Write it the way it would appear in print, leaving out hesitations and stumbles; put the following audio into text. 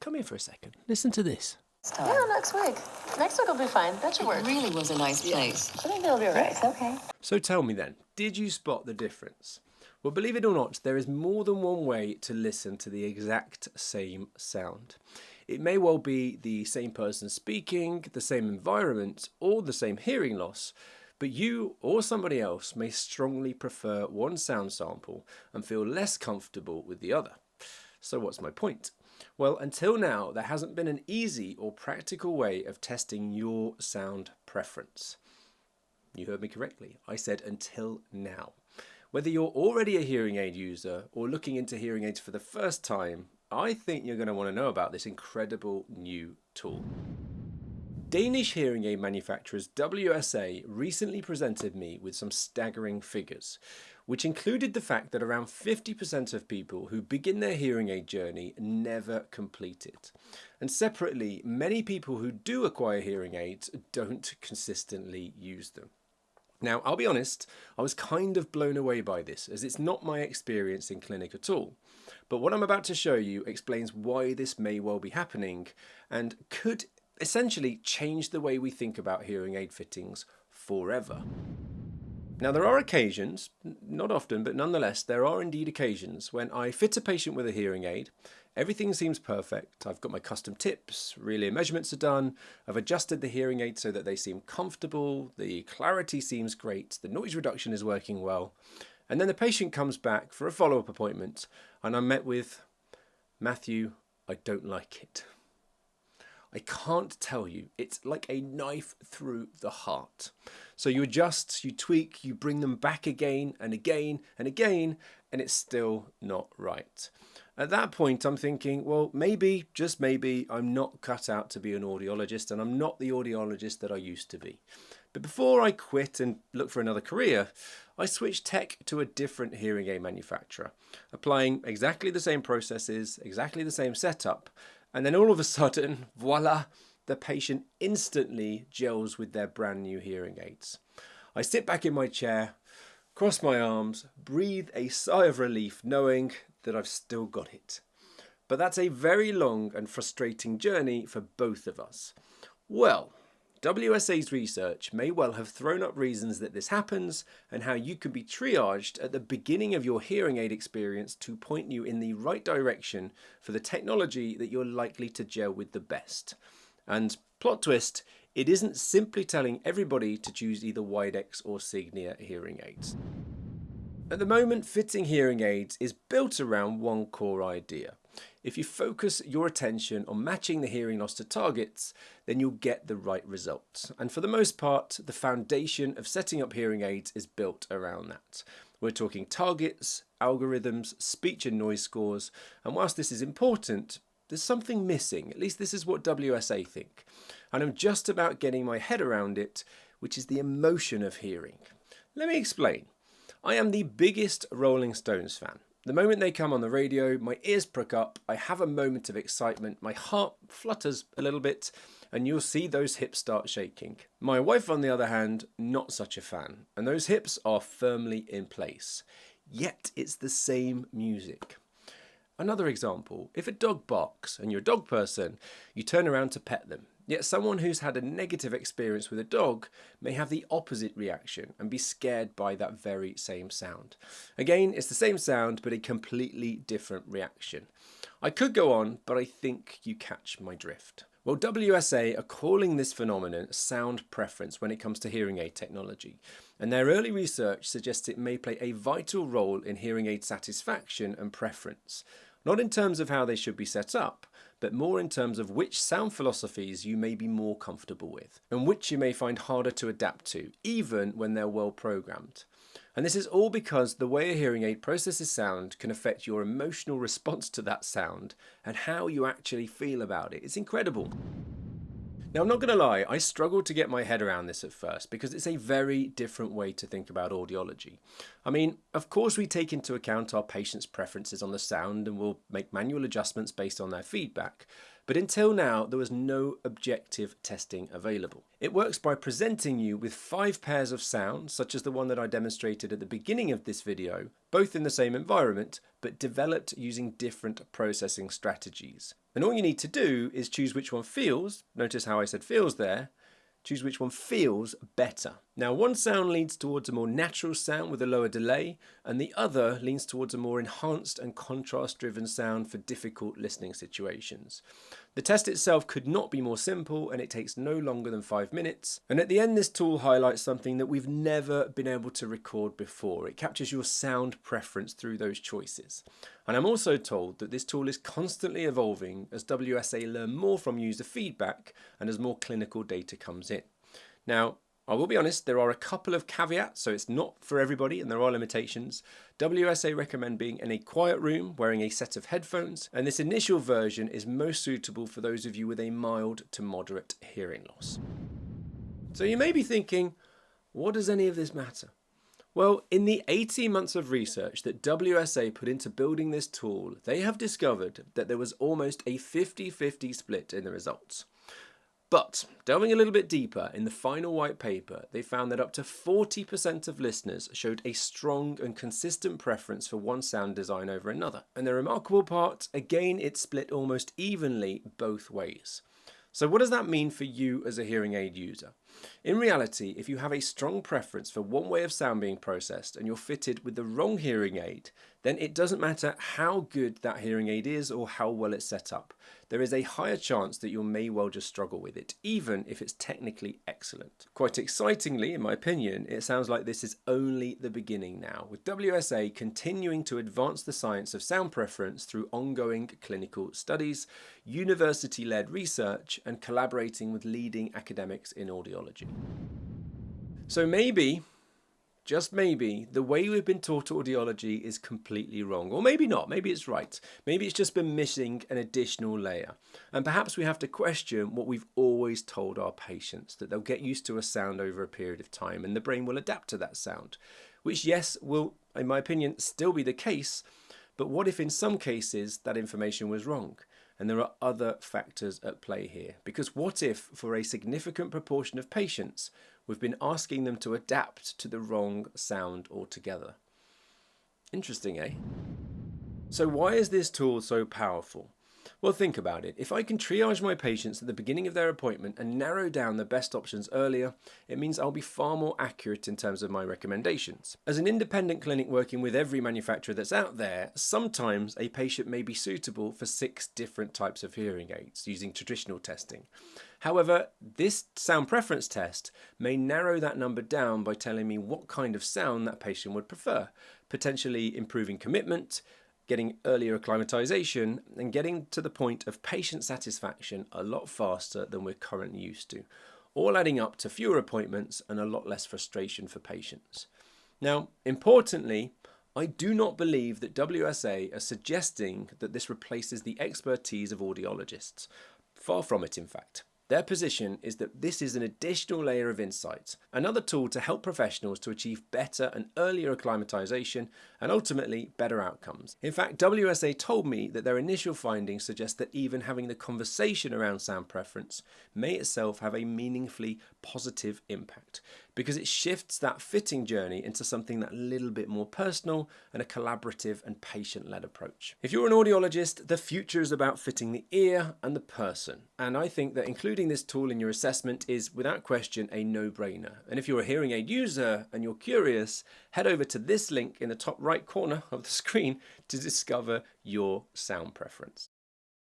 Come here for a second. Listen to this. Yeah, next week. Next week will be fine. That should work. It really was a nice place. I think it'll be alright. It's okay. So tell me then, did you spot the difference? Well, believe it or not, there is more than one way to listen to the exact same sound. It may well be the same person speaking, the same environment, or the same hearing loss, but you or somebody else may strongly prefer one sound sample and feel less comfortable with the other. So what's my point? Well, until now, there hasn't been an easy or practical way of testing your sound preference. You heard me correctly. I said until now. Whether you're already a hearing aid user or looking into hearing aids for the first time, I think you're going to want to know about this incredible new tool. Danish hearing aid manufacturers WSA recently presented me with some staggering figures, which included the fact that around 50% of people who begin their hearing aid journey never complete it. And separately, many people who do acquire hearing aids don't consistently use them. Now, I'll be honest, I was kind of blown away by this, as it's not my experience in clinic at all. But what I'm about to show you explains why this may well be happening and could essentially change the way we think about hearing aid fittings forever. Now, there are occasions, not often, but nonetheless, there are indeed occasions when I fit a patient with a hearing aid, everything seems perfect, I've got my custom tips, relay measurements are done, I've adjusted the hearing aid so that they seem comfortable, the clarity seems great, the noise reduction is working well, and then the patient comes back for a follow-up appointment and I'm met with, Matthew, I don't like it. I can't tell you, it's like a knife through the heart. So you adjust, you tweak, you bring them back again and again and again, and it's still not right. At that point, I'm thinking, well, maybe, just maybe, I'm not cut out to be an audiologist and I'm not the audiologist that I used to be. But before I quit and look for another career, I switched tech to a different hearing aid manufacturer, applying exactly the same processes, exactly the same setup, and then all of a sudden, voila, the patient instantly gels with their brand new hearing aids. I sit back in my chair, cross my arms, breathe a sigh of relief knowing that I've still got it. But that's a very long and frustrating journey for both of us. Well, WSA's research may well have thrown up reasons that this happens and how you can be triaged at the beginning of your hearing aid experience to point you in the right direction for the technology that you're likely to gel with the best. And plot twist, it isn't simply telling everybody to choose either Widex or Signia hearing aids. At the moment, fitting hearing aids is built around one core idea. If you focus your attention on matching the hearing loss to targets, then you'll get the right results. And for the most part, the foundation of setting up hearing aids is built around that. We're talking targets, algorithms, speech and noise scores, and whilst this is important, there's something missing. At least this is what WSA think. And I'm just about getting my head around it, which is the emotion of hearing. Let me explain. I am the biggest Rolling Stones fan. The moment they come on the radio, my ears prick up, I have a moment of excitement, my heart flutters a little bit, and you'll see those hips start shaking. My wife, on the other hand, not such a fan, and those hips are firmly in place. Yet it's the same music. Another example, if a dog barks and you're a dog person, you turn around to pet them. Yet someone who's had a negative experience with a dog may have the opposite reaction and be scared by that very same sound. Again, it's the same sound, but a completely different reaction. I could go on, but I think you catch my drift. Well, WSA are calling this phenomenon sound preference when it comes to hearing aid technology, and their early research suggests it may play a vital role in hearing aid satisfaction and preference. Not in terms of how they should be set up, but more in terms of which sound philosophies you may be more comfortable with, and which you may find harder to adapt to, even when they're well programmed. And this is all because the way a hearing aid processes sound can affect your emotional response to that sound and how you actually feel about it. It's incredible. Now, I'm not going to lie, I struggled to get my head around this at first because it's a very different way to think about audiology. I mean, of course we take into account our patients' preferences on the sound and we'll make manual adjustments based on their feedback, But until now, there was no objective testing available. It works by presenting you with 5 pairs of sounds, such as the one that I demonstrated at the beginning of this video, both in the same environment, but developed using different processing strategies. And all you need to do is choose which one feels, notice how I said feels there, choose which one feels better. Now, one sound leans towards a more natural sound with a lower delay, and the other leans towards a more enhanced and contrast-driven sound for difficult listening situations. The test itself could not be more simple, and it takes no longer than 5 minutes. And at the end, this tool highlights something that we've never been able to record before. It captures your sound preference through those choices. And I'm also told that this tool is constantly evolving as WSA learn more from user feedback and as more clinical data comes in. Now, I will be honest, there are a couple of caveats, so it's not for everybody and there are limitations. WSA recommend being in a quiet room, wearing a set of headphones, and this initial version is most suitable for those of you with a mild to moderate hearing loss. So you may be thinking, what does any of this matter? Well, in the 18 months of research that WSA put into building this tool, they have discovered that there was almost a 50-50 split in the results. But delving a little bit deeper, in the final white paper, they found that up to 40% of listeners showed a strong and consistent preference for one sound design over another. And the remarkable part, again, it split almost evenly both ways. So what does that mean for you as a hearing aid user? In reality, if you have a strong preference for one way of sound being processed and you're fitted with the wrong hearing aid, then it doesn't matter how good that hearing aid is or how well it's set up. There is a higher chance that you may well just struggle with it, even if it's technically excellent. Quite excitingly, in my opinion, it sounds like this is only the beginning now, with WSA continuing to advance the science of sound preference through ongoing clinical studies, university-led research, and collaborating with leading academics in audiology. So maybe, just maybe, the way we've been taught audiology is completely wrong. Or maybe not, maybe it's right. Maybe it's just been missing an additional layer. And perhaps we have to question what we've always told our patients, that they'll get used to a sound over a period of time and the brain will adapt to that sound. Which, yes, will, in my opinion, still be the case. But what if in some cases that information was wrong? And there are other factors at play here. Because what if, for a significant proportion of patients, we've been asking them to adapt to the wrong sound altogether? Interesting, eh? So why is this tool so powerful? Well, think about it. If I can triage my patients at the beginning of their appointment and narrow down the best options earlier, it means I'll be far more accurate in terms of my recommendations. As an independent clinic working with every manufacturer that's out there, sometimes a patient may be suitable for 6 different types of hearing aids using traditional testing. However, this sound preference test may narrow that number down by telling me what kind of sound that patient would prefer, potentially improving commitment, getting earlier acclimatization, and getting to the point of patient satisfaction a lot faster than we're currently used to, all adding up to fewer appointments and a lot less frustration for patients. Now, importantly, I do not believe that WSA are suggesting that this replaces the expertise of audiologists. Far from it, in fact. Their position is that this is an additional layer of insight, another tool to help professionals to achieve better and earlier acclimatization and ultimately better outcomes. In fact, WSA told me that their initial findings suggest that even having the conversation around sound preference may itself have a meaningfully positive impact, because it shifts that fitting journey into something that a little bit more personal and a collaborative and patient-led approach. If you're an audiologist, the future is about fitting the ear and the person, and I think that including this tool in your assessment is without question a no-brainer. And if you're a hearing aid user and you're curious, head over to this link in the top right corner of the screen to discover your sound preference.